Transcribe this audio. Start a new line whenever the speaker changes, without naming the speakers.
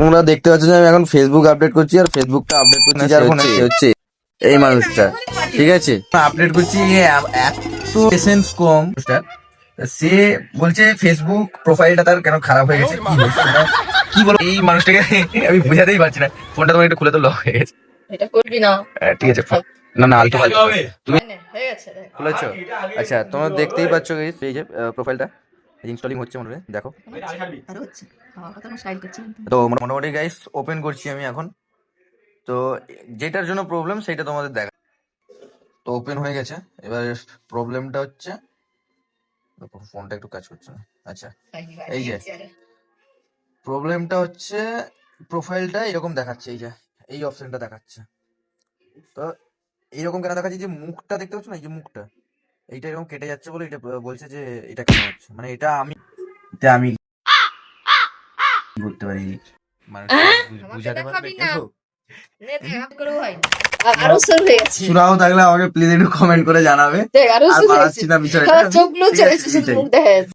তোমরা দেখতে পাচ্ছ যে আমি এখন ফেসবুক আপডেট করছি, আর ফেসবুকটা আপডেট করছি যার ফোনে হচ্ছে এই মানুষটা, ঠিক আছে? আপডেট করছি, এত এসেন্স কম। সে বলছে ফেসবুক প্রোফাইলটা তার কেন খারাপ হয়ে গেছে, কি হয়েছে কি বলো এই মানুষটাকে আমি বোঝাতেই পারছি না। ফোনটা তোমার একটু খুলে তো লক হয়ে গেছে।
এটা করবি না।
ঠিক আছে, না না আলতো ফালতো তুমি
হয়ে গেছে রে।
খুলেছো? আচ্ছা, তোমরা দেখতেই পাচ্ছ guys, এই যে প্রোফাইলটা ইনস্টলিং হচ্ছে মনে হয়, দেখো।
আরো হচ্ছে। আমার কথা না স্টাইল করছি কিন্তু।
তো মোটামুটি গাইস ওপেন করছি আমি এখন। তো যেটার জন্য প্রবলেম সেটা তোমাদের দেখা। তো ওপেন হয়ে গেছে। এবার প্রবলেমটা হচ্ছে ফোনটা একটু কাজ করছে না। আচ্ছা, এই যে প্রবলেমটা হচ্ছে প্রোফাইলটা এরকম দেখাচ্ছে, এই যে এই অপশনটা দেখাচ্ছে। তো এইরকম কেন দেখাচ্ছে, যে মুখটা দেখতে পাচ্ছ না, এই যে মুখটা এইটা এরকম কেটে যাচ্ছে বলে এটা বলছে যে এটা কেন হচ্ছে, মানে এটা আমি কি করতে পারি, মানে বুঝাতে পারবে কেউ?
আরো সুর হয়ে গেছে।
সুরাও থাকলে আমাকে প্লিজ একটু কমেন্ট করে জানাবে।
দেখ আরো
আর
সুর হয়ে
বাড়াচ্ছি
গেছে।
না বিষয়টা,
আমার চোখগুলো
ঠিক
চলে
আছে,
এসেছে
এটাই।
মুখ দেখা যাচ্ছে।